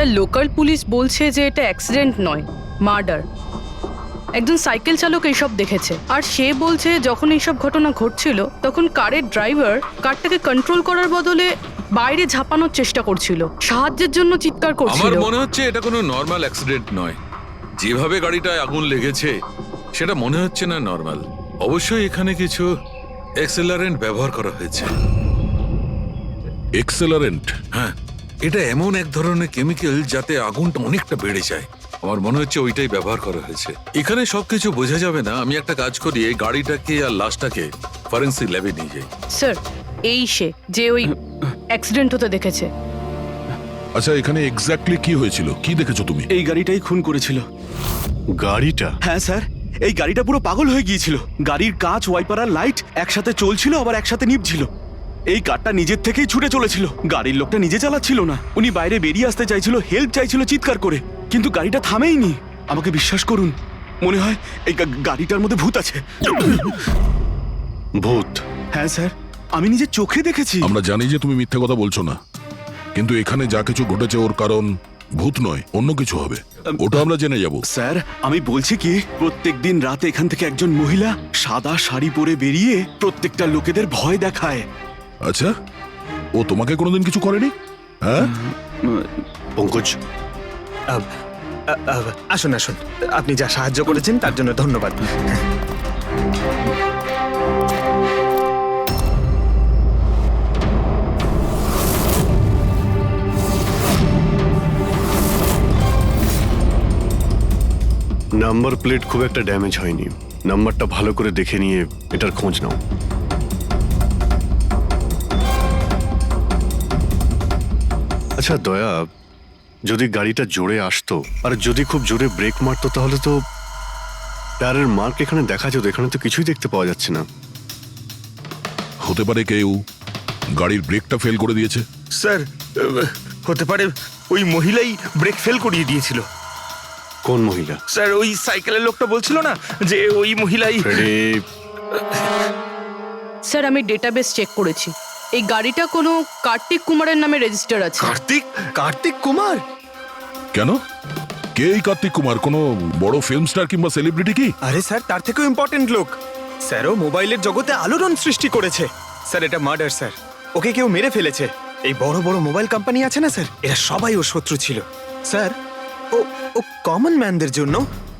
Sir local police বলছে যে এটা অ্যাক্সিডেন্ট নয়, মার্ডার। একজন সাইকেল চালক এইসব দেখেছে, আর সে বলছে যখন এইসব ঘটনা ঘটছিল তখন কারের ড্রাইভার কারটাকে কন্ট্রোল করার বদলে বাইরে ঝাঁপানোর চেষ্টা করছিল, সাহায্যের জন্য চিৎকার করছিল। আমার মনে হচ্ছে এটা কোনো নর্মাল অ্যাক্সিডেন্ট নয়। যেভাবে গাড়িটায় আগুন লেগেছে সেটা মনে হচ্ছে না নর্মাল। অবশ্যই এখানে কিছু এক্সেলারেন্ট ব্যবহার করা হয়েছে। এক্সেলারেন্ট? হ্যাঁ, এটা এমন এক ধরনের কেমিক্যাল যাতে আগুনটা অনেকটা বেড়ে যায়। আমার মনে হচ্ছে ওইটাই ব্যবহার করা হয়েছে। এখানে সবকিছু বোঝা যাবে না। আমি একটা কাজ করি, এই গাড়িটাকে আর লাশটাকে ফরেন্সিক ল্যাবে নিয়ে যাই। স্যার এই সে যে ওই অ্যাক্সিডেন্ট হতে দেখেছে। আচ্ছা, এখানে এক্স্যাক্টলি কি হয়েছিল? কি দেখেছো তুমি? এই গাড়িটাই খুন করেছিল। গাড়িটা? হ্যাঁ স্যার, এই গাড়িটা পুরো পাগল হয়ে গিয়েছিল। গাড়ির কাঁচ, ওয়াইপার আর লাইট একসাথে চলছিল, আবার একসাথে নিভছিল। এই কারটা নিজের থেকেই ছুটে চলেছিল। গাড়ির লোকটা নিজে চালাচ্ছিল না, উনি বাইরে বেরিয়ে আসতে চাইছিল, হেল্প চাইছিল চিৎকার করে, কিন্তু গাড়িটা থামেইনি। আমাকে বিশ্বাস করুন, মনে হয় এই গাড়িটার মধ্যে ভূত আছে। ভূত? হ্যাঁ স্যার, আমি নিজের চোখে দেখেছি। আমরা জানি যে তুমি মিথ্যে কথা বলছো না, কিন্তু এখানে যা কিছু ঘটেছে ওর কারণ ভূত নয়, অন্য কিছু হবে। ওটা আমরা জেনে যাব। স্যার আমি বলছি কি, প্রত্যেকদিন রাতে এখান থেকে একজন মহিলা সাদা শাড়ি পরে বেরিয়ে প্রত্যেকটা লোকেদের ভয় দেখায়। আচ্ছা, ও তোমাকে কোনোদিন কিছু করেনি? হ্যাঁ পঙ্কজ, আসুন আসুন, আপনি যা সাহায্য করেছেন তার জন্য ধন্যবাদ। নাম্বার প্লেট খুব একটা ড্যামেজ হয়নি। নাম্বারটা ভালো করে দেখে নিয়ে এটার খোঁজ নাও। আচ্ছা দয়া, যদি গাড়িটা জোরে আসতো আর যদি খুব জোরে ব্রেক মারতো তাহলে তো টায়ারের মার্ক এখানে দেখা যেত। এখানে তো কিছুই দেখতে পাওয়া যাচ্ছে না। হতে পারে কেউ গাড়ির ব্রেকটা ফেল করে দিয়েছে। স্যার, হতে পারে ওই মহিলাই ব্রেক ফেল করিয়ে দিয়েছিল। কোন মহিলা? স্যার, ওই সাইকেলের লোকটা বলছিল না যে ওই মহিলাই। স্যার আমি ডেটাবেস চেক করেছি, এই গাড়িটা কোনো কার্তিক কুমারের নামে রেজিস্টার আছে। কার্তিক কুমার? কেন? কে এই কার্তিক কুমার? কোনো বড় ফিল্ম স্টার কিংবা সেলিব্রিটি কি? আরে স্যার, তার থেকেও ইম্পর্টেন্ট লোক। স্যারও মোবাইলের জগতে আলোড়ন সৃষ্টি করেছে। স্যার এটা মার্ডার স্যার, ওকে কেউ মেরে ফেলেছে। এই বড় বড় মোবাইল কোম্পানি আছে না স্যার, এরা সবাই ওর শত্রু ছিল স্যার। ও কমন ম্যানদের জন্য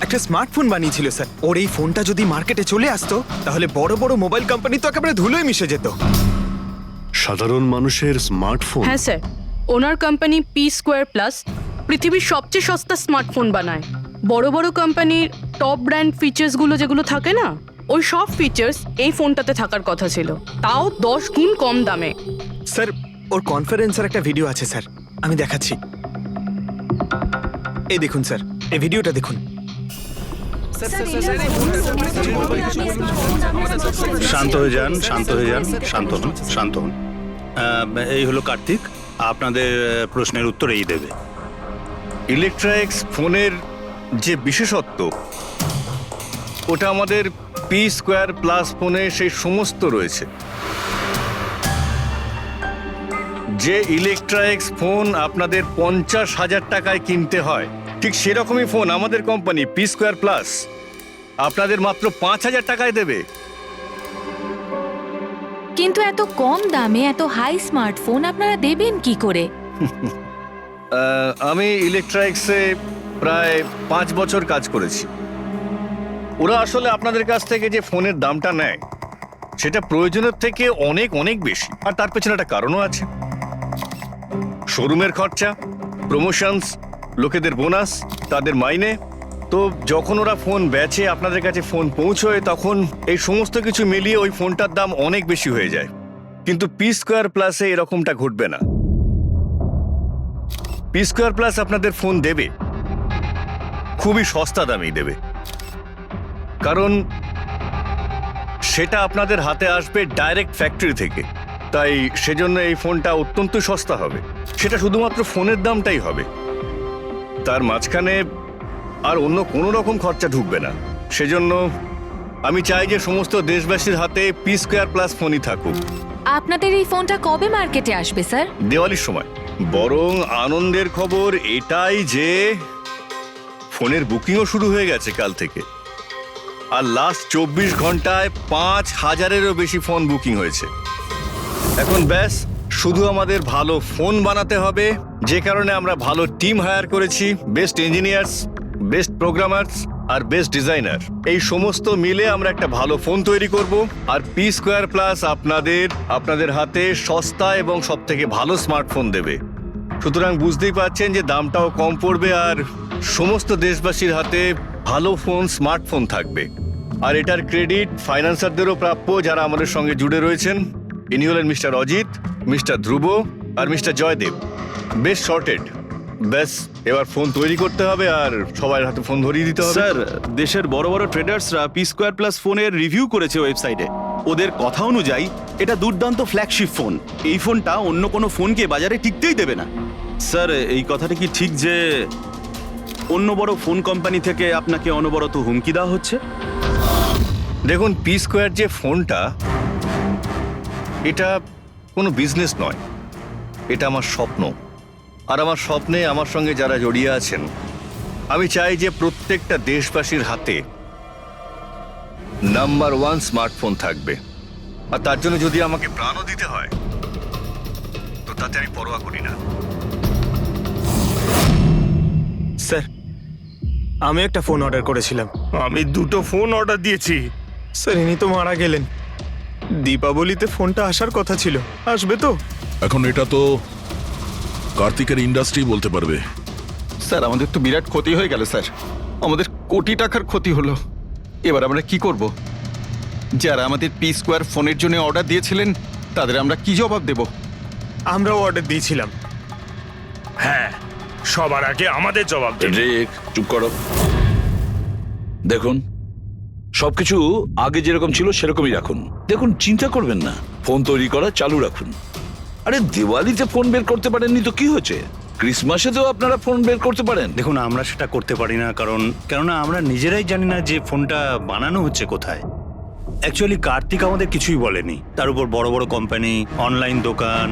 একটা স্মার্টফোন বানিয়েছিল স্যার। ওর এই ফোনটা যদি মার্কেটে চলে আসতো তাহলে বড় বড় মোবাইল কোম্পানি তো একেবারে ধুলোয় মিশে যেত। সাধারণ মানুষের স্মার্টফোন? হ্যাঁ স্যার, ওনার কোম্পানি P2+ পৃথিবীর সবচেয়ে সস্তা স্মার্টফোন বানায়। বড় বড় কোম্পানির টপ ব্র্যান্ড ফিচার্সগুলো যেগুলো থাকে না, ওই সব ফিচার্স এই ফোনটাতে থাকার কথা ছিল, তাও 10 গুণ কম দামে। স্যার ওর কনফারেন্সের একটা ভিডিও আছে স্যার, আমি দেখাচ্ছি। এই দেখুন স্যার, এই ভিডিওটা দেখুন। শান্ত হয়ে যান, শান্ত হয়ে যান, শান্ত হন, শান্ত হন। এই হলো কার্তিক, আপনাদের প্রশ্নের উত্তর এই দেবে। ইলেকট্রনিক্স ফোনের যে বিশেষত্ব, ওটা আমাদের P2+ ফোনে সেই সমস্ত রয়েছে। যে ইলেকট্রনিক্স ফোন আপনাদের 50,000 টাকায় কিনতে হয়, ঠিক সেরকমই ফোন আমাদের কোম্পানি P2+ আপনাদের মাত্র 5,000 টাকায় দেবে। কিন্তু এত কম দামে এত হাই স্মার্টফোন আপনারা দেবেন কি করে? আমি ইলেকট্রনিক্সে প্রায় 5 বছর কাজ করেছি। ওরা আসলে আপনাদের কাছ থেকে যে ফোনের দামটা নেয় সেটা প্রয়োজনের থেকে অনেক অনেক বেশি, আর তার পেছনে একটা কারণও আছে। শোরুমের খরচা, প্রমোশনস, লোকেদের বোনাস, তাদের মাইনে। তো যখন ওরা ফোন বেচে, আপনাদের কাছে ফোন পৌঁছয়, তখন এই সমস্ত কিছু মিলিয়ে ওই ফোনটার দাম অনেক বেশি হয়ে যায়। কিন্তু P2+ এরকমটা ঘটবে না। P2+ আপনাদের ফোন দেবে, খুবই সস্তা দামেই দেবে, কারণ সেটা আপনাদের হাতে আসবে ডাইরেক্ট ফ্যাক্টরি থেকে। তাই সেজন্য এই ফোনটা অত্যন্ত সস্তা হবে। সেটা শুধুমাত্র ফোনের দামটাই হবে, তার মাঝখানে আর অন্য কোনো রকম খরচা ঢুকবে না। সেজন্য আমি চাই যে সমস্ত দেশবাসীর হাতে P2+ ফোনই থাকুক। আপনাদের এই ফোনটা কবে মার্কেটে আসবে স্যার? দিওয়ালির সময়। বরং আনন্দের খবর এটাই যে ফোনের বুকিংও শুরু হয়ে গেছে কাল থেকে। আর লাস্ট 24 ঘন্টায় 5000-এরও বেশি ফোন বুকিং হয়েছে। এখন ব্যাস শুধু আমাদের ভালো ফোন বানাতে হবে, যে কারণে আমরা ভালো টিম হায়ার করেছি, বেস্ট ইঞ্জিনিয়ার্স, বেস্ট প্রোগ্রামার্স আর বেস্ট ডিজাইনার। এই সমস্ত মিলে আমরা একটা ভালো ফোন তৈরি করব। আর পি স্কোয়ার প্লাস আপনাদের হাতে সস্তা এবং সব থেকে ভালো স্মার্টফোন দেবে। সুতরাং বুঝতেই পারছেন যে দামটাও কম পড়বে আর সমস্ত দেশবাসীর হাতে ভালো ফোন, স্মার্টফোন থাকবে। আর এটার ক্রেডিট ফাইন্যান্সারদেরও প্রাপ্য যারা আমাদের সঙ্গে জুড়ে রয়েছেন। ইনি হলেন মিস্টার অজিত, মিস্টার ধ্রুব আর মিস্টার জয়দেব। বেশ শর্টেড। ব্যাস এবার ফোন তৈরি করতে হবে আর সবার হাতে ফোন ধরিয়ে দিতে হবে। স্যার, দেশের বড় বড় ট্রেডার্সরা পি স্কোয়ার প্লাস ফোনের রিভিউ করেছে ওয়েবসাইটে। ওদের কথা অনুযায়ী এটা দুর্দান্ত ফ্ল্যাগশিপ ফোন। এই ফোনটা অন্য কোনো ফোনকে বাজারে টিকতেই দেবে না। স্যার, এই কথাটা কি ঠিক যে অন্য বড় ফোন কোম্পানি থেকে আপনাকে অনবরত হুমকি দেওয়া হচ্ছে? দেখুন, পি স্কোয়ার যে ফোনটা, এটা কোনো বিজনেস নয়, এটা আমার স্বপ্ন। আর আমার স্বপ্নে আমার সঙ্গে যারা জড়িয়ে আছেন, আমি চাই যে প্রত্যেকটা দেশবাসীর হাতে নাম্বার 1 স্মার্টফোন থাকবে। আর তার জন্য যদি আমাকে প্রাণও দিতে হয় তো তাতে আমি পরোয়া করি না। স্যার, আমি একটা ফোন অর্ডার করেছিলাম। আমি 2টো ফোন অর্ডার দিয়েছি। স্যার, ইনি তো মারা গেলেন। দীপাবলিতে ফোনটা আসার কথা ছিল, আসবে তো? এখন এটা তো কার্তিকের ইন্ডাস্ট্রি বলতে পারবে। স্যার, আমাদের তো বিরাট ক্ষতি হয়ে গেল স্যার। আমাদের কোটি টাকার ক্ষতি হলো। এবার আমরা কি করব? যারা আমাদের পি স্কোয়ার ফোনের জন্য অর্ডার দিয়েছিলেন তাদের আমরা কি জবাব দেব? আমরাও অর্ডার দিয়েছিলাম। হ্যাঁ, সবার আগে আমাদের জবাব দিন। রিক, চুপ করো। দেখুন, সবকিছু আগে যেরকম ছিল সেরকমই রাখুন। দেখুন, চিন্তা করবেন না, ফোন তৈরি করা চালু রাখুন। আরে দিওয়ালিতে ফোন বের করতে পারেননি তো কি হয়েছে? ক্রিসমাসেতেও আপনারা ফোন বের করতে পারেন। দেখুন, আমরা সেটা করতে পারি না কেননা আমরা নিজেরাই জানি না যে ফোনটা বানানো হচ্ছে কোথায়। অ্যাকচুয়ালি কার্তিক আমাদের কিছুই বলেনি। তার উপর বড় বড় কোম্পানি, অনলাইন দোকান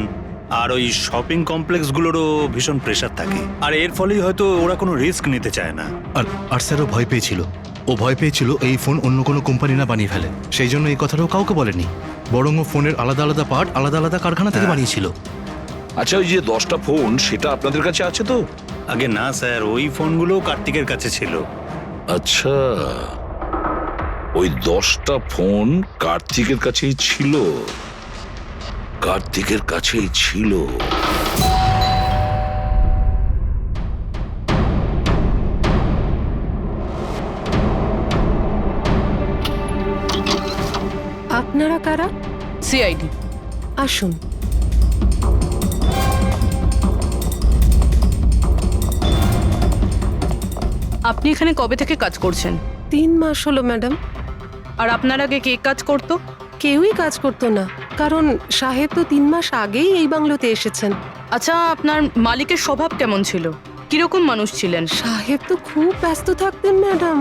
আর ওই শপিং কমপ্লেক্সগুলোরও ভীষণ প্রেশার থাকে। আর এর ফলেই হয়তো ওরা কোনো রিস্ক নিতে চায় না। আর স্যারও ভয় পেয়েছিল। ও ভয় পেয়েছিল এই ফোন অন্য কোনো কোম্পানি না বানিয়ে ফেলে, সেই জন্য এই কথাটাও কাউকে বলেনি। বরং ও ফোনের আলাদা আলাদা পার্ট আলাদা আলাদা কারখানা থেকে বানিয়েছিল। আচ্ছা, ওই যে 10টা ফোন, সেটা আপনাদের কাছে আছে তো? আগে না স্যার, ওই ফোনগুলো কার্তিকের কাছে ছিল। আচ্ছা, ওই 10টা ফোন কার্তিকের কাছেই ছিল। কার্তিকের কাছেই ছিল। আপনারা কারা? সিআইডি। আসুন। আপনি এখানে কবে থেকে কাজ করছেন? 3 মাস হলো ম্যাডাম। আর আপনার আগে কে কাজ করতো? কেউই কাজ করতো না, কারণ সাহেব তো 3 মাস আগেই এই বাংলোতে এসেছেন। আচ্ছা, আপনার মালিকের স্বভাব কেমন ছিল? কিরকম মানুষ ছিলেন? সাহেব তো খুব ব্যস্ত থাকতেন ম্যাডাম।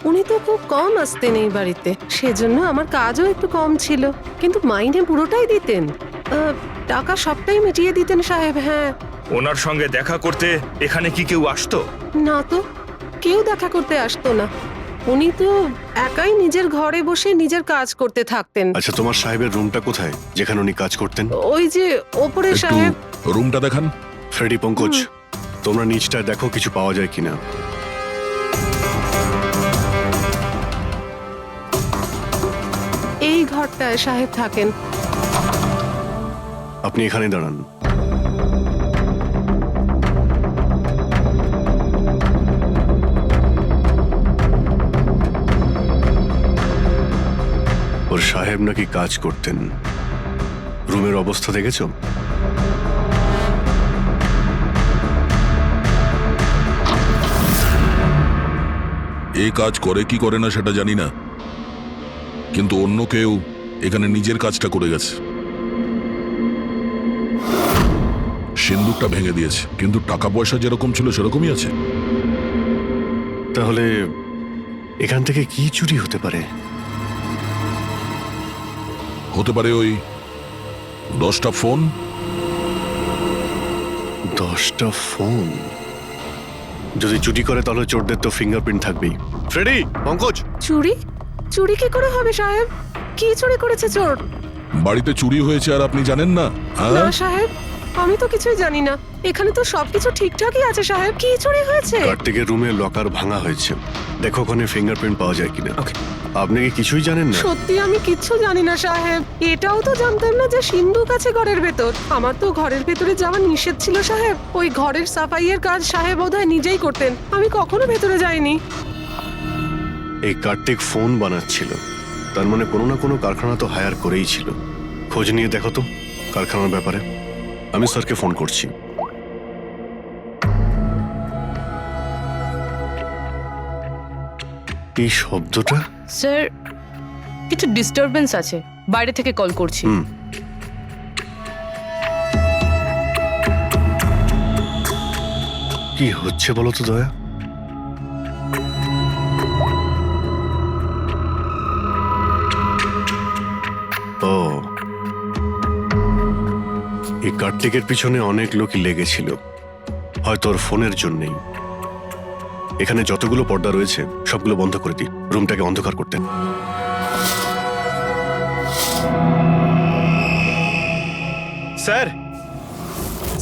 উনি তো খুব কম আসতেন এই বাড়িতে, সেজন্য আমার কাজও একটু কম ছিল। কিন্তু মাইনে পুরোটাই দিতেন। টাকা সবটাই মিটিয়ে দিতেন সাহেব। হ্যাঁ। ওনার সঙ্গে দেখা করতে এখানে কি কেউ আসতো? না তো, কেউ দেখা করতে আসতো না। উনি তো একাই নিজের ঘরে বসে নিজের কাজ করতে থাকতেন। আচ্ছা, তোমার সাহেবের রুমটা কোথায় যেখানে উনি কাজ করতেন? ওই যে ওপরে একটু সাহেব। রুমটা দেখান। ফ্রেডি, পঙ্কজ, তোমরা নিচটা দেখো কিছু পাওয়া যায় কিনা। এই ঘরটায় সাহেব থাকেন। আপনি এখানে দাঁড়ান। ওর সাহেব নাকি কাজ করতেন। রুমের অবস্থা দেখেছো? এই কাজ করে কি করে না সেটা জানি না, কিন্তু অন্য কেউ এখানে নিজের কাজটা করে গেছে। সিন্দুকটা ভেঙে দিয়েছে, কিন্তু টাকা পয়সা যেরকম ছিল সেরকমই আছে। তাহলে এখান থেকে কি চুরি হতে পারে? হতে পারে ওই 10টা ফোন। 10টা ফোন। যদি চুরি করে তাহলে চোরদের তো ফিঙ্গারপ্রিন্ট থাকবেই। ফ্রেডি, পঙ্কজ, চুরি? চুরি কি করে হবে সাহেব? কি চুরি করেছে চোর? বাড়িতে চুরি হয়েছে আর আপনি জানেন না? হ্যাঁ? না সাহেব, আমি তো কিছুই জানি না। এখানে তো সবকিছু ঠিকঠাকই আছে সাহেব। কি চুরি হয়েছে? কার্তিকের রুমে লকার ভাঙা হয়েছে, দেখো ওখানে ফিঙ্গারপ্রিন্ট পাওয়া যায় কিনা। আপনি কি কিছুই জানেন না? সত্যি আমি কিচ্ছু জানি না সাহেব। এটাও তো জানতাম না যে সিন্ধুক আছে ঘরের ভেতর। আমার তো ঘরের ভেতরে যাওয়া নিষেধ ছিল সাহেব। ওই ঘরের সাফাইয়ের কাজ সাহেব বোধহয় নিজেই করতেন, আমি কখনো ভেতরে যাইনি। এই কার্তিক ফোন বানাচ্ছিল, তার মানে কোনো না কোনো কারখানা তো হায়ার করেই ছিল। খোঁজ নিয়ে দেখো তো কারখানার ব্যাপারে। আমি স্যারকে ফোন করছি। এই শব্দটা? স্যার, কিছু ডিস্টারবেন্স আছে, বাইরে থেকে কল করছি। কি হচ্ছে বলো তো দয়া? ও, এই কার্তিকের পিছনে অনেক লোকই লেগেছিল, হয়তো ওর ফোনের জন্যই। এখানে যতগুলো পর্দা রয়েছে সবগুলো বন্ধ করে দিই, রুমটাকে অন্ধকার করতে। স্যার,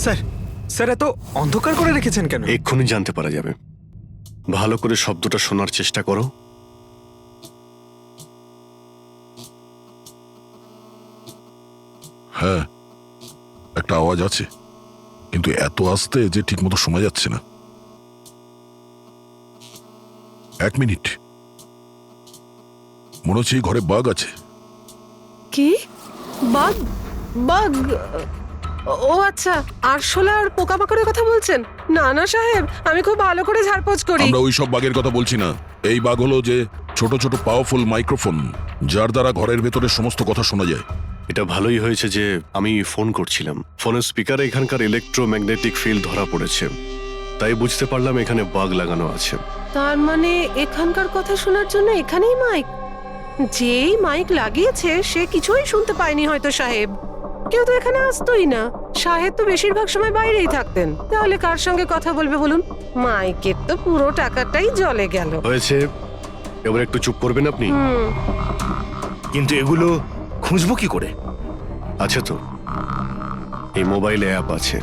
স্যার, স্যার এত অন্ধকার করে রেখেছেন কেন? এক্ষুনি জানতে পারা যাবে। ভালো করে শব্দটা শোনার চেষ্টা করো। হ্যাঁ, একটা আওয়াজ আছে, কিন্তু এত আস্তে যে ঠিক মতো শোনা যাচ্ছে না। 1 মিনিট, মনে হচ্ছে এই ঘরে বাঘ আছে। কি? বাঘ? বাঘ? ও আচ্ছা, আরশোলা আর পোকামাকড়ের কথা বলছেন? না না সাহেব, আমি খুব ভালো করে ঝাড়পোছ করি। আমরা ওই সব বাঘের কথা বলছি না। এই বাঘ হলো যে ছোট ছোট পাওয়ারফুল মাইক্রোফোন, যার দ্বারা ঘরের ভেতরে সমস্ত কথা শোনা যায়। এটা ভালোই হয়েছে যে আমি ফোন করছিলাম। ফোনের স্পিকারে এখানকার ইলেকট্রোম্যাগনেটিক ফিল্ড ধরা পড়েছে, তাই বুঝতে পারলাম এখানে বাগ লাগানো আছে। তার মানে এখানকার কথা শোনার জন্য এখানেই মাইক? যেই মাইক লাগিয়েছে সে কিছুই শুনতে পায়নি হয়তো সাহেব। কেউ তো এখানে আসতোই না। সাহেব তো বেশিরভাগ সময় বাইরেই থাকতেন, তাহলে কার সঙ্গে কথা বলবে বলুন? মাইকের তো পুরো টাকাটাই জলে গেল। হয়েছে, এবার একটু চুপ করবেন আপনি? কিন্তু এগুলো খুঁজবো কি করে? আছে তো, এই মোবাইলে অ্যাপ আছে,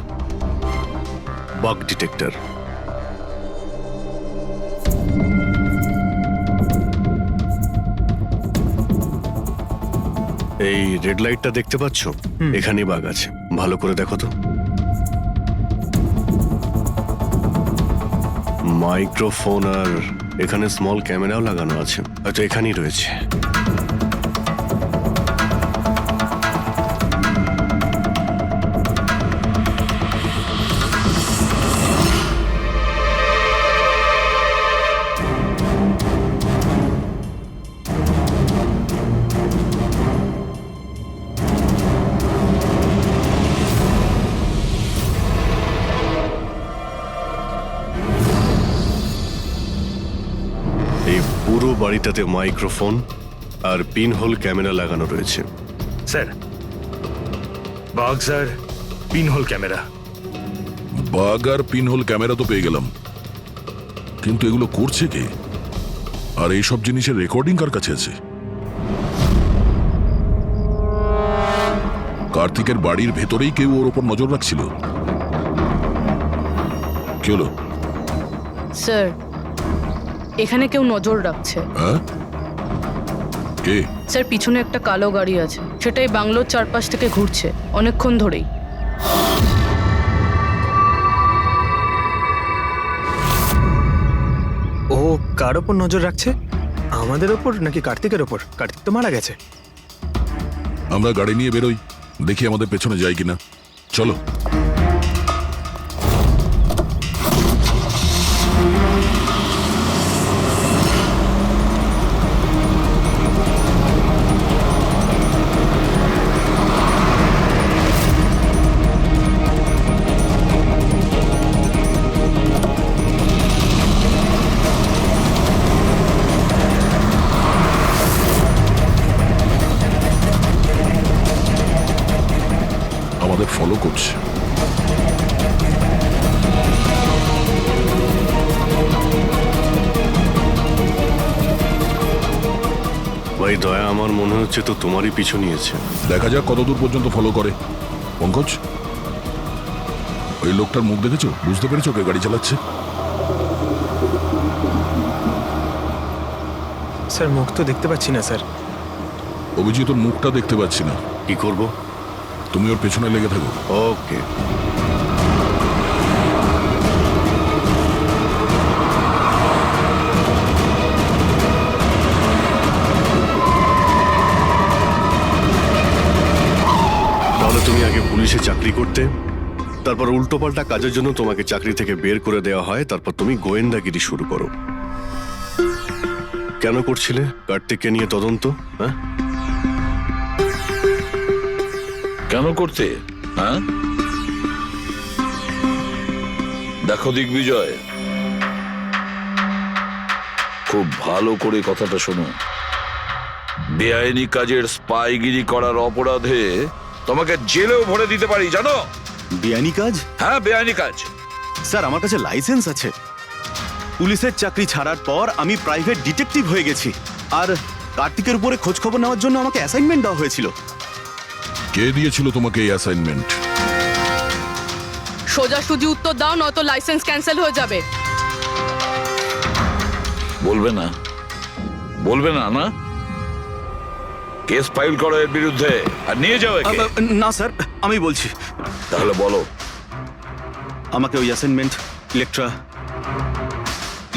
বাগ ডিটেক্টর। এই রেড লাইটটা দেখতে পাচ্ছ? এখানেই বাগ আছে, ভালো করে দেখো তো। মাইক্রোফোন আর এখানে স্মল ক্যামেরাও লাগানো আছে, হয়তো এখানেই রয়েছে। এই পুরো বাড়িটাতে মাইক্রোফোন আর পিন হোল ক্যামেরা লাগানো রয়েছে। স্যার, বাঘ স্যার, পিনহোল ক্যামেরা। বাঘ আর পিনহোল ক্যামেরা তো পেয়ে গেলাম, কিন্তু এগুলো করছে কে? আর এইসব জিনিসের রেকর্ডিং কার কাছে আছে? কার্তিকের বাড়ির ভেতরেই কেউ ওর ওপর নজর রাখছিল। কি হলো? স্যার, এখানে কেউ নজর রাখছে। হ্যাঁ? কে? স্যার, পিছনে একটা কালো গাড়ি আছে, সেটাই বাংলোর চারপাশ থেকে ঘুরছে অনেকক্ষণ ধরেই। ও কার ওপর নজর রাখছে? আমাদের ওপর নাকি কার্তিকের ওপর? কার্তিক তো মারা গেছে। আমরা গাড়ি নিয়ে বেরোই, দেখি আমাদের পেছনে যায় কিনা। চলো। আমাদের ফলো করছে। ভাই দয়া, আমার মনে হচ্ছে তো তোমারই পিছু নিয়েছে। দেখা যাক কতদূর পর্যন্ত ফলো করে। পঙ্কজ, ওই লোকটার মুখ দেখেছো? বুঝতে পেরেছো কে গাড়ি চালাচ্ছে? স্যার মুখ তো দেখতে পাচ্ছি না স্যার। অভিজিৎ, ওর মুখটা দেখতে পাচ্ছি না। কি করব? তুমি ওর পেছনে লেগে থাকো। ওকে। তাহলে তুমি আগে পুলিশে চাকরি করতে, তারপর উল্টোপাল্টা কাজের জন্য তোমাকে চাকরি থেকে বের করে দেওয়া হয়, তারপর তুমি গোয়েন্দাগিরি শুরু করো। কেন করছিলে কার্তিককে নিয়ে তদন্ত? হ্যাঁ, কেন করতে? হ্যাঁ, দেখো দিগ্বিজয়, খুব ভালো করে কথাটা শোনো। বেআইনি কাজের স্পাইগিরি করার অপরাধে তোমাকে জেলেও ভরে দিতে পারি, জানো? বেআইনি কাজ? হ্যাঁ, বেআইনি কাজ। স্যার, আমার কাছে লাইসেন্স আছে। পুলিশের চাকরি ছাড়ার পর আমি প্রাইভেট ডিটেকটিভ হয়ে গেছি, আর কার্তিকের উপরে খোঁজ খবর নেওয়ার জন্য আমাকে অ্যাসাইনমেন্ট দেওয়া হয়েছিল। কে দিয়েছিল তোমাকে এই অ্যাসাইনমেন্ট? সোজাসুজি উত্তর দাও, নয়তো লাইসেন্স ক্যান্সেল হয়ে যাবে। বলবে না? বলবে না? না, কেস ফাইল করো এর বিরুদ্ধে আর নিয়ে যাও একে। না স্যার, আমি বলছি। তাহলে বলো। আমাকে ওই অ্যাসাইনমেন্ট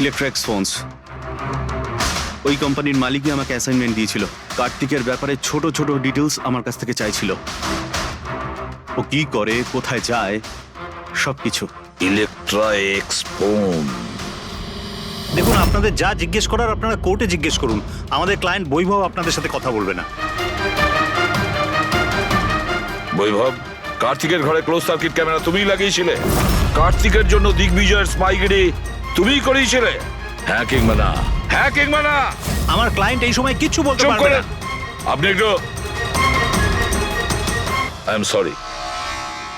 ইলেকট্রিক্স ফোনস, ওই কোম্পানির মালিকই আমাকে অ্যাসাইনমেন্ট দিয়েছিল। কার্তিকের ব্যাপারে ছোট ছোট ডিটেলস আমার কাছ থেকে চাইছিল। ও কি করে, কোথায় যায়, সবকিছু। Electrics phone. দেখুন, আপনাদের যা জিজ্ঞেস করার আপনারা কোর্টে জিজ্ঞেস করুন। আমাদের ক্লায়েন্ট বৈভব আপনাদের সাথে কথা বলবে না। বৈভব, কার্তিকের ঘরে ক্লোজ সার্কিট ক্যামেরা তুমিই লাগিয়েছিলে? কার্তিকের জন্য দিগ্বিজয়ের স্পাইগিরি তুমিই করিয়েছিলে? হ্যাঁ কিংবা না? হ্যাঁ কিংবা না? আমার ক্লায়েন্ট এই সময় কিচ্ছু বলতে চুপ পারবে করেন। না। আপনি একটু, আই এম সরি।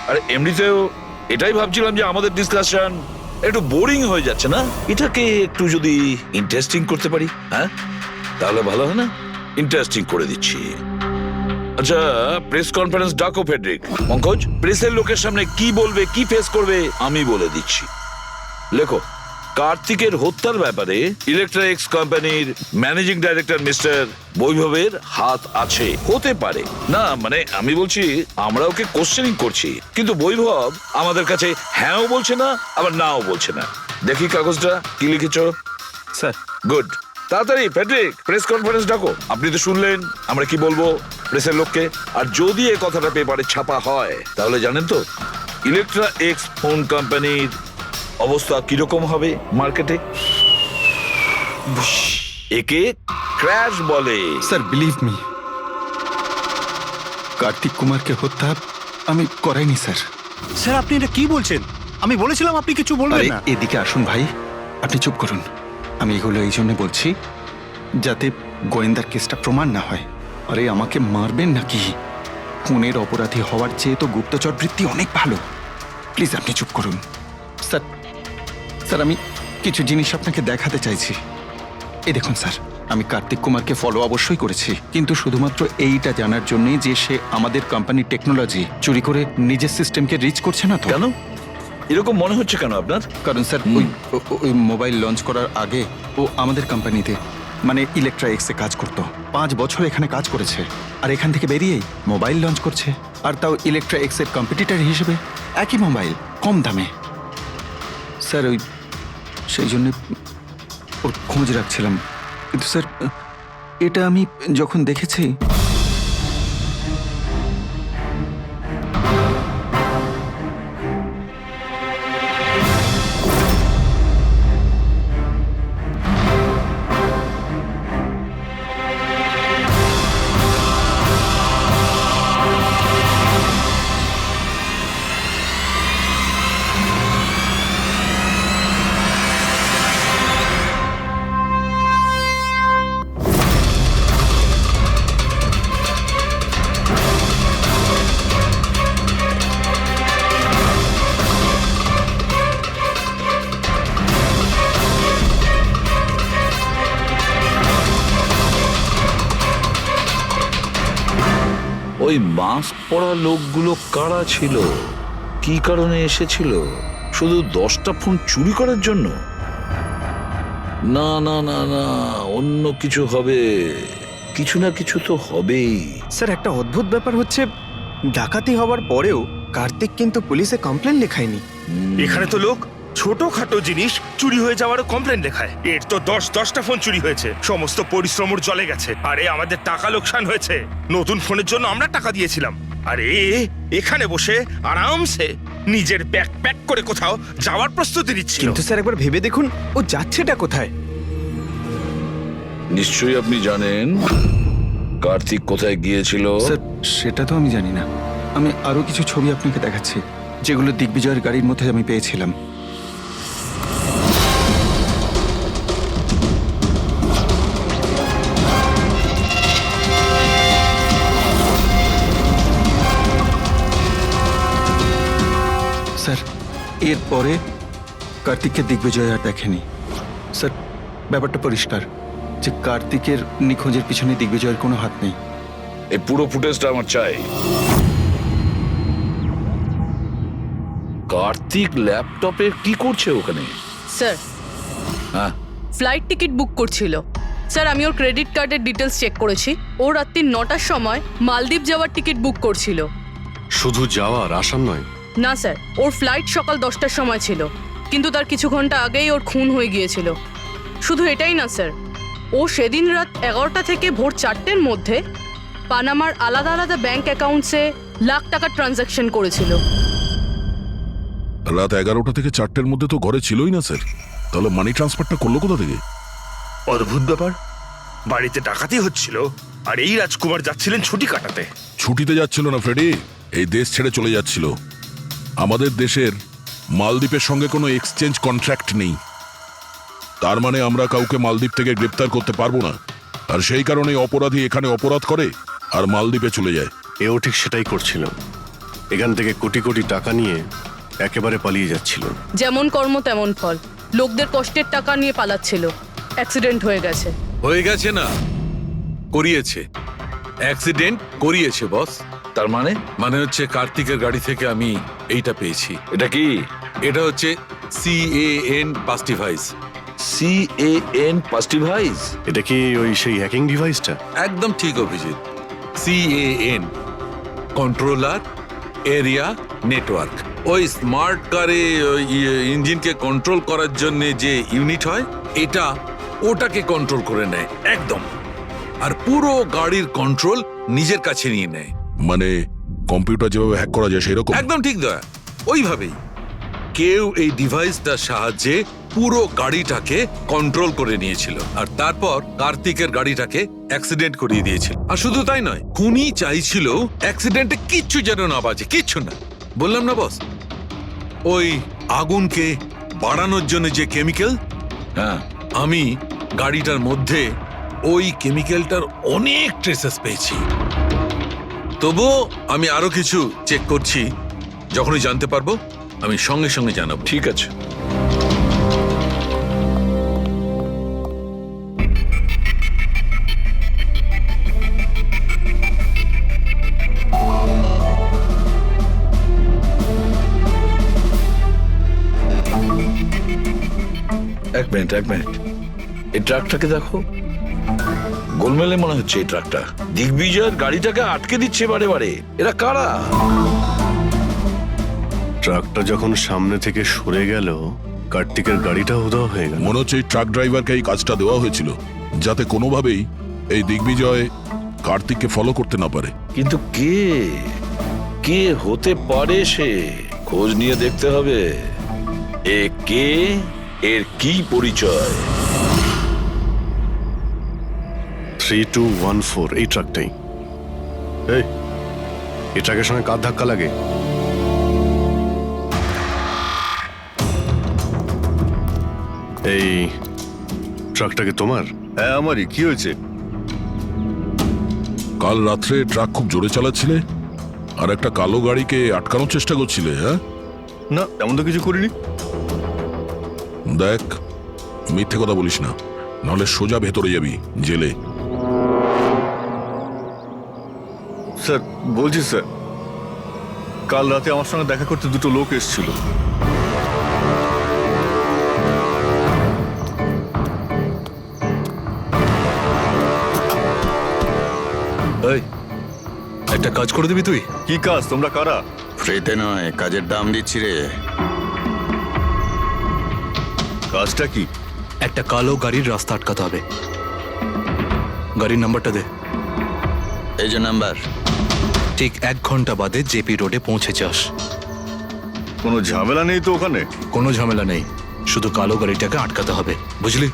আরে এমনিতেও এটাই ভাবছিলাম যে আমাদের ডিসকাশন একটু বোরিং হয়ে যাচ্ছে না, এটাকে একটু যদি ইন্টারেস্টিং করতে পারি, হ্যাঁ তাহলে ভালো হয় না? ইন্টারেস্টিং করে দিচ্ছি। আচ্ছা, প্রেস কনফারেন্স ডাকো ফেডরিক। পঙ্কজ, প্রেসের লোকের সামনে কি বলবে, কি ফেস করবে আমি বলে দিচ্ছি। লেখো, কার্তিকের হত্যার ব্যাপারে ইলেকট্রিক্স কোম্পানির ম্যানেজিং ডাইরেক্টর মিস্টার বৈভবের হাত আছে। হতে পারে না, মানে আমি বলছি আমরা ওকে কোশ্চেনিং করছি, কিন্তু বৈভব আমাদের কাছে হ্যাঁও বলছে না আবার নাও বলছে না। দেখি কাগজটা কি লিখেছো। Sir, good. তাড়াতাড়ি ফেডরিক, প্রেস কনফারেন্স ডাকো। আপনি তো শুনলেন আমরা কি বলবো প্রেসের লোককে। আর যদি এই কথাটা পেপারে ছাপা হয় তাহলে জানেন তো ইলেকট্রিক্স ফোন কোম্পানির অবস্থা কিরকম হবে মার্কেটে। একে ক্র্যাশ বলে। স্যার, বিলিভ মি, কার্তিক কুমারকে হত্যা আমি করাইনি স্যার। স্যার, আপনি এটা কি বলছেন? আমি বলেছিলাম আপনি কিছু বলবেন আরে না। এদিকে আসুন ভাই, আপনি চুপ করুন। আমি এগুলো এই জন্য বলছি যাতে গোয়েন্দার কেসটা প্রমাণ না হয়। আরে আমাকে মারবেন নাকি? খুনের অপরাধী হওয়ার চেয়ে তো গুপ্তচর বৃত্তি অনেক ভালো। প্লিজ আপনি চুপ করুন। স্যার, স্যার আমি কিছু জিনিস আপনাকে দেখাতে চাইছি। এই দেখুন স্যার, আমি কার্তিক কুমারকে ফলো অবশ্যই করেছি, কিন্তু শুধুমাত্র এইটা জানার জন্যই যে সে আমাদের কোম্পানির টেকনোলজি চুরি করে নিজের সিস্টেমকে রিচ করছে না তো। কেন এরকম মনে হচ্ছে কেন আপনার? কারণ স্যার ওই মোবাইল লঞ্চ করার আগে ও আমাদের কোম্পানিতে মানে ইলেকট্রিক্সে কাজ করতো। 5 বছর এখানে কাজ করেছে, আর এখান থেকে বেরিয়েই মোবাইল লঞ্চ করছে, আর তাও ইলেকট্রিক্সের কম্পিটিটর হিসেবে একই মোবাইল কম দামে। স্যার সেই জন্য ওর খোঁজ রাখছিলাম, কিন্তু স্যার এটা আমি যখন দেখেছি ওই মাস্ক পরা লোকগুলো কারা ছিল, কি কারণে এসেছিল? শুধু 10টা ফোন চুরি করার জন্য? না না না না, অন্য কিছু হবে, কিছু না কিছু তো হবেই। স্যার একটা অদ্ভুত ব্যাপার হচ্ছে, ডাকাতি হওয়ার পরেও কার্তিক কিন্তু পুলিশে কমপ্লেন লেখায়নি। এখানে তো লোক ছোটখাটো জিনিস চুরি হয়ে যাওয়ারও কমপ্লেন লেখায়। এর তো 10টা ফোন চুরি হয়েছে, সমস্ত পরিশ্রম ওর জলে গেছে। আরে আমাদের টাকা লোকসান হয়েছে, নতুন ফোনের জন্য আমরা টাকা দিয়েছিলাম। আরে এখানে বসে আরামসে নিজের ব্যাগ প্যাক করে কোথাও যাওয়ার প্রস্তুতি নিচ্ছিল। কিন্তু স্যার একবার ভেবে দেখুন, ও যাচ্ছেটা কোথায়? নিশ্চয়ই আপনি জানেন কার্তিক কোথায় গিয়েছিল। স্যার সেটা তো আমি জানি না। আমি আরো কিছু ছবি আপনাকে দেখাচ্ছি, যেগুলো দিগ্বিজয়ের গাড়ির মধ্যে আমি পেয়েছিলাম। স্যার এরপরে কার্তিককে দিগ্বিজয় আর দেখেনি। স্যার ব্যাপারটা পরিষ্কার যে কার্তিকের নিখোঁজের পিছনে দিগ্বিজয়ের কোনো হাত নেই। এই পুরো ফুটেজটা আমার চাই। কার্তিক ল্যাপটপে কি করছে ওখানে? স্যার হ্যাঁ, ফ্লাইট টিকিট বুক করছিল। স্যার আমি ওর ক্রেডিট কার্ডের ডিটেলস চেক করেছি। ও রাত্রি 9টার সময় মালদ্বীপ যাওয়ার টিকিট বুক করছিল। শুধু যাওয়ার, আসার নয়? না স্যার, ওর ফ্লাইট সকাল 10টার সময় ছিল, কিন্তু তার কিছু ঘন্টা আগেই ওর খুন হয়ে গিয়েছিল। শুধু এটাই না স্যার, ও সেদিন রাত 11টা থেকে ভোর 4টের মধ্যে পানামার আলাদা আলাদা ব্যাংক অ্যাকাউন্টসে লাখ টাকার ট্রানজ্যাকশন করেছিল। রাত 11টা থেকে 4টের মধ্যে তো ঘরে ছিলই না স্যার, তাহলে মানি ট্রান্সফারটা করলো কোথা থেকে? অদ্ভুত ব্যাপার, বাড়িতে ডাকাতি হচ্ছিল আর এই রাজকুমার যাচ্ছিলেন ছুটি কাটাতে। ছুটিতে যাচ্ছিল না ফ্রেডি, এই দেশ ছেড়ে চলে যাচ্ছিল। আমাদের দেশের মালদ্বীপের সঙ্গে কোনো এক্সচেঞ্জ কন্ট্রাক্ট নেই, তার মানে আমরা কাউকে মালদ্বীপ থেকে গ্রেপ্তার করতে পারবো না। আর সেই কারণে অপরাধী এখানে অপরাধ করে আর মালদ্বীপে চলে যায়। এও ঠিক সেটাই করছিল, এখান থেকে কোটি কোটি টাকা নিয়ে একেবারে পালিয়ে যাচ্ছিল। যেমন কর্ম তেমন ফল, লোকদের কষ্টের টাকা নিয়ে পালাচ্ছিল। অ্যাক্সিডেন্ট হয়ে গেছে। হয়ে গেছে না, করিয়েছে। অ্যাক্সিডেন্ট করিয়েছে বস। তার মানে? মানে হচ্ছে কার্তিকের গাড়ি থেকে আমি এইটা পেয়েছি। এটা কি? এটা হচ্ছে CAN পাস্টিভাইস। CAN পাস্টিভাইজ? এটা কি ওই সেই হ্যাকিং ডিভাইসটা? একদম ঠিক Abhijit. CAN controller area network. ওই স্মার্ট কারে ইঞ্জিনকে কন্ট্রোল করার জন্য যে ইউনিট হয়, এটা ওটাকে কন্ট্রোল করে নেয় একদম, আর পুরো গাড়ির কন্ট্রোল নিজের কাছে নিয়ে নেয়। মানে কম্পিউটার যেভাবে হ্যাক করা যায় সেরকম? একদম ঠিক দয়া, ওইভাবেই। কেউ এই ডিভাইসটার সাহায্যে পুরো গাড়িটাকে কন্ট্রোল করে নিয়েছিল, আর তারপর কার্তিকের গাড়িটাকে অ্যাক্সিডেন্ট করিয়ে দিয়েছিল। আর শুধু তাই নয়, খুনি চাইছিল অ্যাক্সিডেন্টে কিচ্ছু যেন না বাজে, কিচ্ছু না। বললাম না বস, ওই আগুনকে বাড়ানোর জন্য যে কেমিক্যাল, হ্যাঁ, আমি গাড়িটার মধ্যে ওই কেমিক্যালটার অনেক ট্রেসেস পেয়েছি। তবুও আমি আরো কিছু চেক করছি, যখনই জানতে পারবো আমি সঙ্গে সঙ্গে জানাবো। ঠিক আছে। এক মিনিট এই ট্রাকটাকে দেখো, গোলমেলে মনে হচ্ছে এই ট্রাকটা। দিগ্বিজয়ের গাড়িটাকে আটকে দিচ্ছে বারে বারে। এরা কারা? ট্রাকটা যখন সামনে থেকে সরে গেল, কার্তিকের গাড়িটা উধাও হয়ে গেল। মনে হচ্ছে এই ট্রাক ড্রাইভারকে এই কাজটা দেওয়া হয়েছিল যাতে কোনোভাবেই এই দিগ্বিজয় কার্তিককে ফলো করতে না পারে। কিন্তু কে হতে পারে সে? খোঁজ নিয়ে দেখতে হবে। এ কে, এর কি পরিচয়? 3214 এই ট্রাকটাই। এই ট্রাকের সঙ্গে কার ধাক্কা লাগে? এই ট্রাকটাকে তোমার? হ্যাঁ আমারই। কি হয়েছে? কাল রাত্রে ট্রাক খুব জোরে চালাচ্ছিলে আর একটা কালো গাড়িকে আটকানোর চেষ্টা করছিলে। হ্যাঁ না, তেমন তো কিছু করিনি। দেখ, মিথ্যে কথা বলিস না, নাহলে সোজা ভেতরে যাবি জেলে। স্যার বলছি স্যার, কাল রাতে আমার সঙ্গে দেখা করতে দুটো লোক এসেছিল। এই, একটা কাজ করে দিবি তুই? কি কাজ? তোমরা কারা? ফ্রিতে নয়, কাজের দাম দিচ্ছি রে। কাজটা কি? একটা কালো গাড়ির রাস্তা আটকাতে হবে। গাড়ির নাম্বারটা দে। এই যে নাম্বার। ঠিক 1 ঘন্টা বাদে জেপি রোডে পৌঁছে যাস। কোনো ঝামেলা নেই তো ওখানে? কোনো ঝামেলা নেই, শুধু কালো গাড়িটাকে আটকাতে হবে, বুঝলি?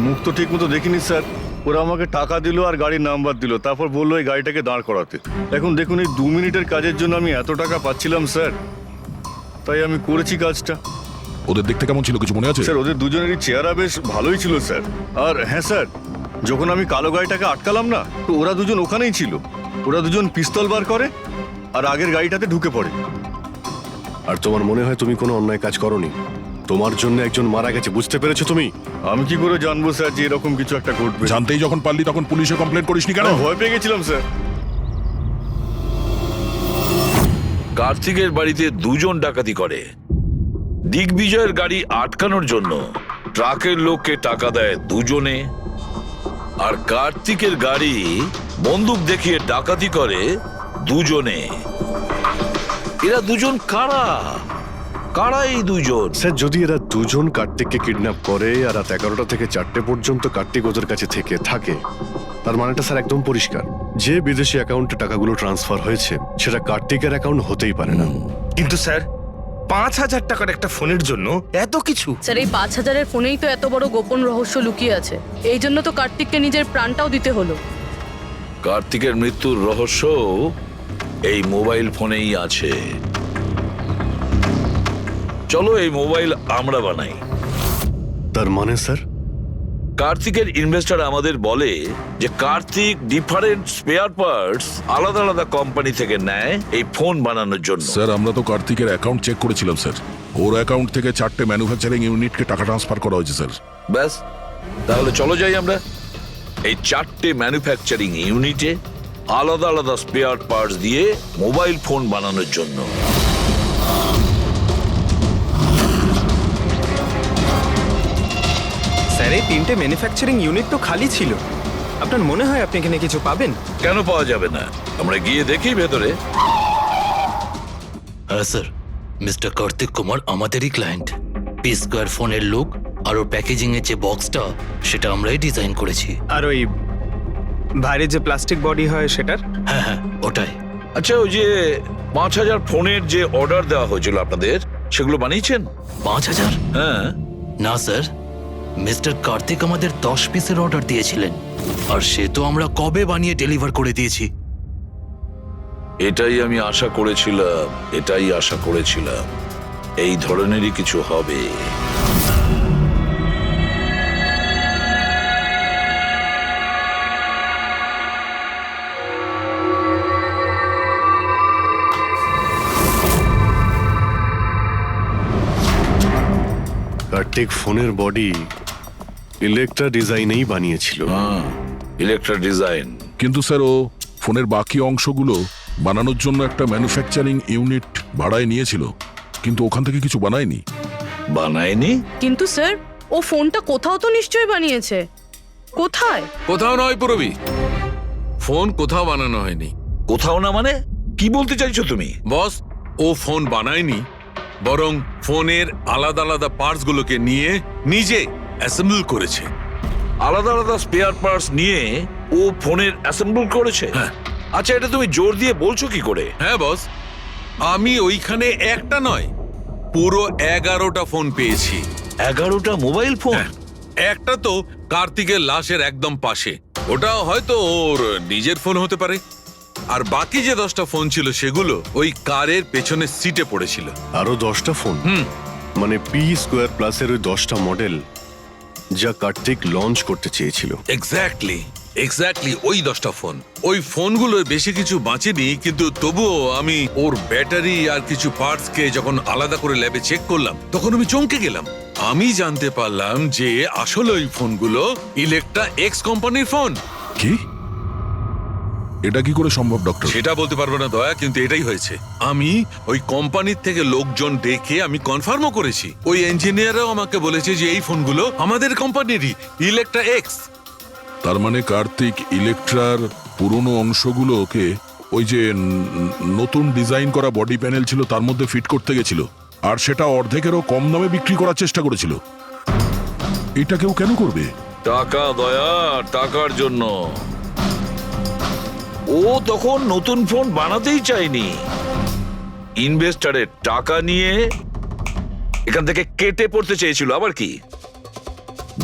মুখ তো ঠিক মতো দেখিনি স্যার। ওরা আমাকে টাকা দিল আর গাড়ির নাম্বার দিল, তারপর বললো এই গাড়িটাকে দাঁড় করাতে। এখন দেখুন, এই 2 মিনিটের কাজের জন্য আমি এত টাকা পাচ্ছিলাম স্যার, তাই আমি করেছি কাজটা। ওদের দেখতে কেমন ছিল কিছু মনে আছে? স্যার ওদের দুজনেরই চেহারা বেশ ভালোই ছিল স্যার। আর হ্যাঁ স্যার, যখন আমি কালো গাড়িটাকে আটকালাম না, তো ওরা দুজন ওখানেই ছিল। ওরা দুজন পিস্তল বার করে আর আগের গাড়িটাতে ঢুকে পড়ে। আর তোমার মনে হয় তুমি কোনো অন্যায় কাজ করনি? তোমার জন্য একজন মারা গেছে, বুঝতে পেরেছো তুমি? আমি কি করে জানবো স্যার যে এরকম কিছু একটা ঘটবে? জানতেই যখন পারলি তখন পুলিশে কমপ্লেন করিসনি কেন? ভয় পেয়ে গেছিলাম স্যার। কার্তিকের বাড়িতে 2 জন ডাকাতি করে। দিগ্বিজয়ের গাড়ি আটকানোর জন্য ট্রাকের লোককে টাকা দেয় 2 জনে, আর কার্তিকের গাড়ি বন্দুক দেখিয়ে ডাকাতি করে 2 জনে। এরা 2 জন কারা? কারা এই 2 জন? স্যার যদি এরা দুজন কার্তিককে কিডন্যাপ করে আর রাত 11টা থেকে 4টে পর্যন্ত কার্তিক ওদের কাছে থাকে, তার মানেটা স্যার একদম পরিষ্কার, যে বিদেশি অ্যাকাউন্টে টাকাগুলো ট্রান্সফার হয়েছে সেটা কার্তিকের অ্যাকাউন্ট হতেই পারে না। কিন্তু স্যার 5,000 টাকার একটা ফোনের জন্য এত কিছু? স্যার এই 5,000-এর ফোনেই তো এত বড় গোপন রহস্য লুকিয়ে আছে। এই জন্য তো কার্তিককে নিজের প্রাণটাও দিতে হলো। কার্তিকের মৃত্যুর রহস্য এই মোবাইল ফোনেই আছে। চলো এই মোবাইল আমরা বানাই। তার মানে স্যার? কার্তিকের ইনভেস্টর আমাদের বলে যে কার্তিক ডিফারেন্ট স্পেয়ার পার্টস আলাদা আলাদা কোম্পানি থেকে নেয় এই ফোন বানানোর জন্য। স্যার আমরা তো কার্তিকের অ্যাকাউন্ট চেক করেছিলাম স্যার। ওর অ্যাকাউন্ট থেকে 4টে ম্যানুফ্যাকচারিং ইউনিটকে টাকা ট্রান্সফার করা হয়েছে স্যার। ব্যাস, তাহলে চলো যাই আমরা এই 4টে ম্যানুফ্যাকচারিং ইউনিটে আলাদা আলাদা স্পেয়ার পার্টস দিয়ে মোবাইল ফোন বানানোর জন্য। স্যার এই 3টে ম্যানুফ্যাকচারিং ইউনিট তো খালি ছিল। আপনার মনে হয় আপনি এখানে কিছু পাবেন? কেন পাওয়া যাবে না? আমরা গিয়ে দেখি ভেতরে। হ্যাঁ স্যার, মিস্টার কার্তিক কুমার আমাদেরই ক্লায়েন্ট। P-Square ফোনের লুক আর ওর প্যাকেজিং এর যে বক্সটা সেটা আমরাই ডিজাইন করেছি। আর ওই বাইরে যে প্লাস্টিক বডি হয় সেটার? হ্যাঁ হ্যাঁ, ওটাই। আচ্ছা, ওই যে 5,000 ফোনের যে অর্ডার দেওয়া হয়েছিল আপনাদের, সেগুলো বানিয়েছেন? 5,000? হ্যাঁ। না স্যার, মিস্টার কার্তিক আমাদের 10 পিসের অর্ডার দিয়েছিলেন, আর সে তো আমরা কবে বানিয়ে ডেলিভার করে দিয়েছি। এটাই আমি আশা করেছিলাম, এই ধরনেরই কিছু হবে। কার্তিক ফোনের বডি ইলেকট্রা ডিজাইনেই বানিয়েছিল। Electra design. কিন্তু স্যার ও ফোনের বাকি অংশগুলো বানানোর জন্য একটা ম্যানুফ্যাকচারিং ইউনিট ভাড়ায় নিয়েছিল, কিন্তু ওখান থেকে কিছু বানায়নি। বানায়নি? কিন্তু স্যার ও ফোনটা কোথাও তো নিশ্চয়ই বানিয়েছে। কোথায়? কোথাও নয় পুরবি, ফোন কোথাও বানানো হয়নি। কোথাও না মানে কি বলতে চাইছো তুমি? বস, ও ফোন বানায়নি, বরং ফোনের আলাদা আলাদা পার্টস গুলোকে নিয়ে নিজে অ্যাসেম্বল করেছে। আলাদা আলাদা স্পেয়ার পার্টস নিয়ে ও ফোনের অ্যাসেম্বল করেছে? হ্যাঁ। আচ্ছা, এটা তুমি জোর দিয়ে বলছো কি করে? হ্যাঁ বস, আমি ওইখানে একটা নয় পুরো 11টা ফোন পেয়েছি। 11টা মোবাইল ফোন? একটা তো কার্তিকের লাশের একদম পাশে, ওটা হয়তো ওর নিজের ফোন হতে পারে। আর বাকি যে 10টা ফোন ছিল সেগুলো ওই কারের পেছনের সিটে পড়েছিল। আরো 10টা ফোন? মানে P-Square প্লাসের ওই 10টা মডেল যা কার্তিক লঞ্চ করতে চেয়েছিল। এক্স্যাক্টলি ওই 10টা ফোন। ওই ফোনগুলোর বেশি কিছু বাঁচেনি, কিন্তু তবুও আমি ওর ব্যাটারি আর কিছু পার্টসকে যখন আলাদা করে ল্যাবে চেক করলাম তখন আমি চমকে গেলাম। আমি জানতে পারলাম যে আসলে ওই ফোনগুলো ইলেকট্রা এক্স কোম্পানির ফোন। কি? এটা কি করে সম্ভব ডক্টর? সেটা বলতে পারবো না দয়া, কিন্তু এটাই হয়েছে। আমি ওই কোম্পানির থেকে লোকজন ডেকে আমি কনফার্মও করেছি। ওই ইঞ্জিনিয়ারও আমাকে বলেছে যে এই ফোনগুলো আমাদের কোম্পানিরই, ইলেকট্রা এক্স। তার মানে কার্তিক ইলেকট্রার পুরনো অংশগুলোকে ওই যে নতুন ডিজাইন করা বডি প্যানেল ছিল তার মধ্যে ফিট করতে গেছিল, আর সেটা অর্ধেকেরও কম দামে বিক্রি করার চেষ্টা করেছিল। এটা কেউ কেন করবে? টাকা দয়া, টাকার জন্য। ও তখন নতুন ফোন বানাতেই চায়নি, ইনভেস্টারের টাকা নিয়ে এখান থেকে কেটে পড়তে চেয়েছিল। আবার কি,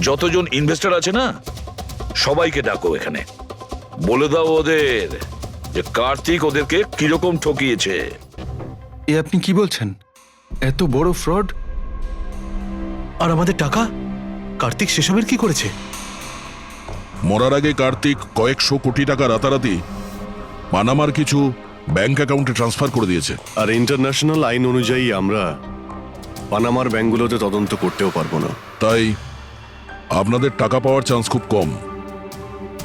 যতজন ইনভেস্টর আছে না সবাইকে ডাকো এখানে, বলে দাও ওদের যে কার্তিক ওদেরকে কিরকম ঠকিয়েছে। এ আপনি কি বলছেন? এত বড় ফ্রড! আর আমাদের টাকা কার্তিক সেসবের কি করেছে? মরার আগে কার্তিক কয়েকশো কোটি টাকা রাতারাতি পানামার কিছু ব্যাংক অ্যাকাউন্টে ট্রান্সফার করে দিয়েছে। আর ইন্টারন্যাশনাল আইন অনুযায়ী আমরা পানামার ব্যাংকগুলোতে তদন্ত করতেও পারবো না। তাই আপনাদের টাকা পাওয়ার চান্স খুব কম।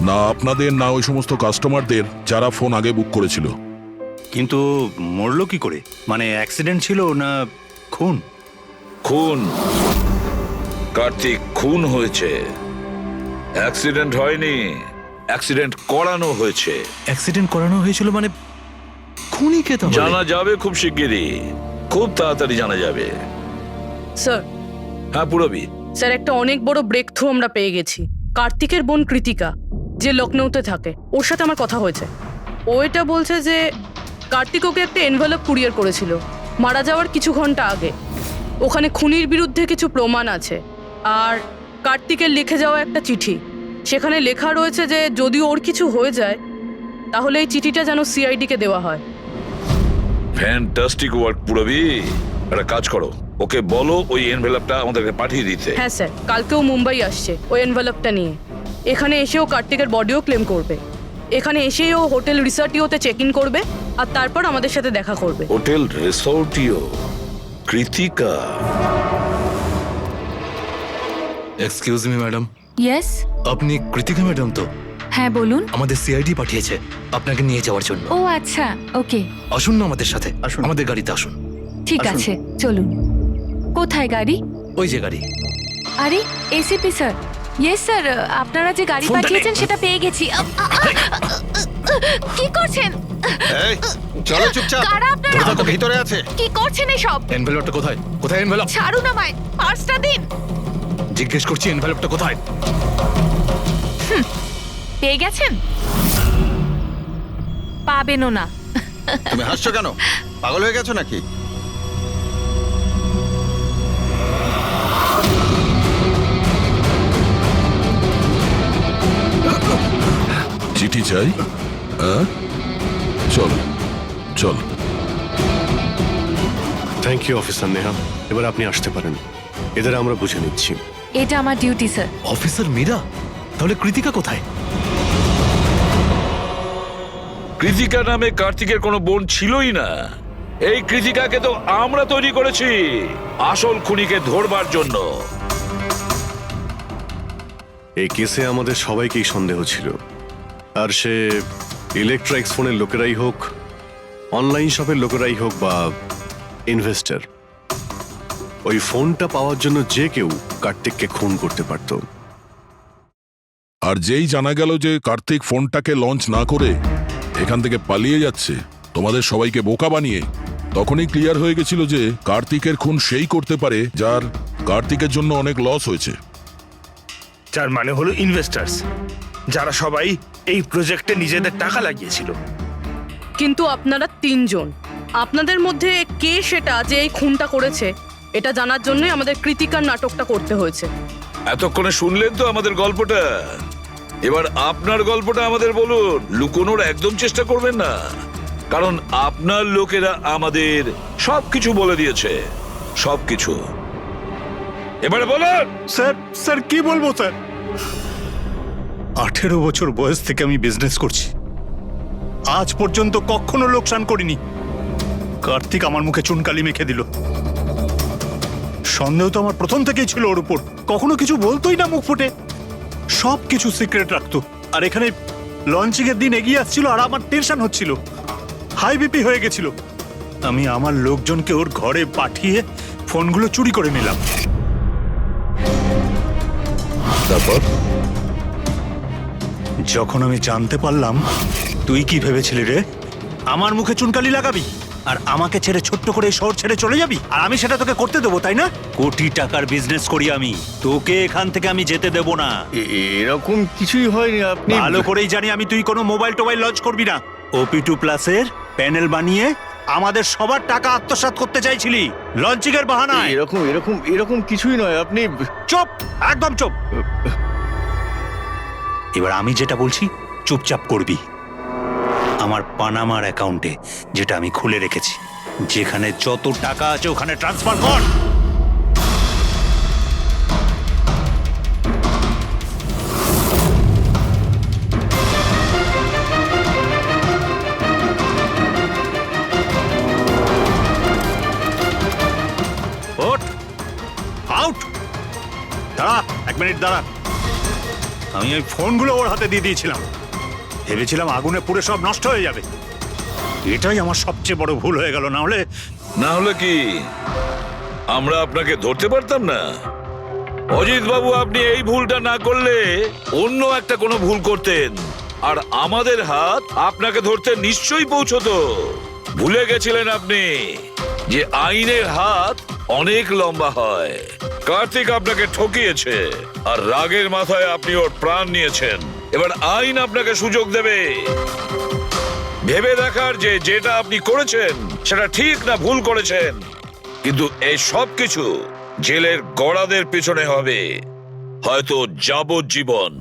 না আপনাদের, না ওই সমস্ত কাস্টমারদের যারা ফোন আগে বুক করেছিল। কিন্তু মরলো কি করে? মানে অ্যাক্সিডেন্ট ছিল না খুন? খুন। কার্তিক খুন হয়েছে, অ্যাক্সিডেন্ট হয়নি, অ্যাক্সিডেন্ট করানো হয়েছে। অ্যাক্সিডেন্ট করানো হয়েছিল মানে খুনি কে তাহলে? জানা যাবে খুব শিগগিরই, খুব তাড়াতাড়ি জানা যাবে। স্যার, হ্যাঁ পুরবি। স্যার একটা অনেক বড় ব্রেক থ্রু আমরা পেয়ে গেছি। কার্তিকের বোন কৃতিকা, যে লখনৌতে থাকে, ওর সাথে আমার কথা হয়েছে। ও এটা বলছে যে কার্তিক ওকে একটা এনভেলপ কুরিয়ার করেছিল মারা যাওয়ার কিছু ঘন্টা আগে। ওখানে খুনির বিরুদ্ধে কিছু প্রমাণ আছে, আর কার্তিকের লিখে যাওয়া একটা চিঠি। সেখানে লেখা রয়েছে যে যদি ওর কিছু হয়ে যায় তাহলে এই চিঠিটা যেন সিআইডিকে দেওয়া হয়। ফ্যান্টাস্টিক ওয়ার্ক পুরবি। একটা কাজ করো, ওকে বলো ওই এনভেলপটা আমাদেরকে পাঠিয়ে দিতে। হ্যাঁ স্যার, কালকেও মুম্বাই আসছে ওই এনভেলপটা নিয়ে। এখানে এসেও কার্তিকের বডিও ক্লেম করবে। এখানে এসেই ও হোটেল রিসর্টিওতে চেক ইন করবে, আর তারপর আমাদের সাথে দেখা করবে। Hotel Resortio? Kritika? Excuse me madam. Yes, আপনি কৃতিকা ম্যাডাম তো? হ্যাঁ বলুন। আমাদের সিআইডি পাঠিয়েছে আপনাকে নিয়ে যাওয়ার জন্য। ও আচ্ছা, ওকে। আসুন না আমাদের সাথে, আসুন। আমাদের গাড়িতে আসুন। ঠিক আসুন। আছে, চলুন। কোথায় গাড়ি? ওই যে গাড়ি। আরে এসিপি স্যার। ইয়েস স্যার, আপনারা যে গাড়ি ফোনটা পাঠিয়েছেন সেটা পেয়ে গেছি। কি করছেন? এই চলো চুপচাপ। কারা আপনারা? ওরা তো ভিতরে আছে। কি করছেন এসব? এনভেলপটা কোথায়? কোথায় এনভেলপ? ছাড়ুন আমায়, পার্সটা দিন। জিজ্ঞেস করছি এনভেলপটা কোথায়? পেয়ে গেছেন? পাবেনও না। তুমি হাসছো কেন? পাগল হয়ে গেছো নাকি? চিঠি চাই? হ্যাঁ, চল চল। থ্যাংক ইউ অফিসার নেহা, এবার আপনি আসতে পারেন। এদের আমরা বুঝে নিচ্ছি। এটা আমার ডিউটি স্যার। অফিসার মীরা? তাহলে কৃতিকা কোথায়? কৃতিকা নামে কার্তিকের কোনো বোন ছিলই না। এই কৃতিকাকে তো আমরা তৈরি করেছি আসল খুনিকে ধরবার জন্য। এই কেসে আমাদের সবাইকেই সন্দেহ ছিল, আর সে ইলেকট্রা এক্স ফোনের লোকেরাই হোক, অনলাইন শপের লোকেরাই হোক, বা ইনভেস্টর, ওই ফোনটা পাওয়ার জন্য যে কেউ কার্তিককে খুন করতে পারত। আর যেই জানা গেল যে কার্তিক ফোনটাকে লঞ্চ না করে এখান থেকে পালিয়ে যাচ্ছে তোমাদের সবাইকে বোকা বানিয়ে, তখনই ক্লিয়ার হয়ে গেছিল যে কার্তিকের খুন সেই করতে পারে যার কার্তিকের জন্য অনেক লস হয়েছে। যার মানে হলো ইনভেস্টার্স, যারা সবাই এই প্রজেক্টে নিজেদের টাকা লাগিয়েছিল। কিন্তু আপনারা তিনজন, আপনাদের মধ্যে কে সেটা যে এই খুনটা করেছে এটা জানার জন্যই আমাদের কৃতিকার নাটকটা করতে হয়েছে। এতক্ষণে শুনলেন তো আমাদের গল্পটা, এবার আপনার গল্পটা আমাদের বলুন। লুকোনোর একদম চেষ্টা করবেন না, কারণ আপনার লোকেরা আমাদের সবকিছু বলে দিয়েছে, সবকিছু। এবারে বলুন। স্যার কি বলবো স্যার? 18 বছর বয়স থেকে আমি বিজনেস করছি, আজ পর্যন্ত কখনো লোকসান করিনি। কার্তিক আমার মুখে চুনকালি মেখে দিল। সন্দেহ তো আমার প্রথম থেকেই ছিল ওর উপর। কখনো কিছু বলতোই না মুখ ফুটে, সব কিছু সিক্রেট রাখতো। আর এখানে লঞ্চিং এর দিন এগিয়ে আসছিল আর আমার টেনশন হচ্ছিল, হাই বিপি হয়ে গেছিল। আমি আমার লোকজনকে ওর ঘরে পাঠিয়ে ফোনগুলো চুরি করে নিলাম। তারপর যখন আমি জানতে পারলাম তুই কি ভেবেছিলি রে, আমার মুখে চুনকালি লাগাবি আর আমাকে ছেড়ে ছোট্ট করে এই শহর ছেড়ে চলে যাবি, আর আমি সেটা তোকে করতে দেবো, তাই না? কোটি টাকার বিজনেস করি আমি, তোকে এখান থেকে আমি যেতে দেবো না। এরকম কিছুই হয়নি। আপনি ভালো করেই জানি আমি তুই কোনো মোবাইল টোবাইল লঞ্চ করবি না। OP2 প্লাসের প্যানেল বানিয়ে আমাদের সবার টাকা আত্মসাৎ করতে চাইছিলি লঞ্চিং এর বাহানায়। এরকম এরকম এরকম কিছুই নয়। আপনি চুপ, একদম চুপ। এবার আমি যেটা বলছি চুপচাপ করবি। আমার পানামার অ্যাকাউন্টে, যেটা আমি খুলে রেখেছি, যেখানে যত টাকা আছে ওখানে ট্রান্সফার কর। ওঠ, আউট। দাঁড়া, 1 মিনিট দাঁড়া। আমি ওই ফোনগুলো ওর হাতে দিয়ে দিয়েছিলাম, ভেবেছিলাম আগুনে পুড়ে সব নষ্ট হয়ে যাবে। এটাই আমার সবচেয়ে বড় ভুল হয়ে গেল, না হলে কি আমরা আপনাকে ধরতে পারতাম না? অজিত বাবু, আপনি এই ভুলটা না করলে অন্য একটা কোনো ভুল করতেন, আর আমাদের হাত আপনাকে ধরতে নিশ্চয়ই পৌঁছতো। ভুলে গেছিলেন আপনি যে আইনের হাত অনেক লম্বা হয়। কার্তিক আপনাকে ঠকিয়েছে আর রাগের মাথায় আপনি ওর প্রাণ নিয়েছেন। এবার আইন আপনাকে সুযোগ দেবে ভেবে দেখার যে যেটা আপনি করেছেন সেটা ঠিক না ভুল করেছেন। কিন্তু এই সব কিছু জেলের গড়াদের পিছনে হবে, হয়তো যাবজ্জীবন।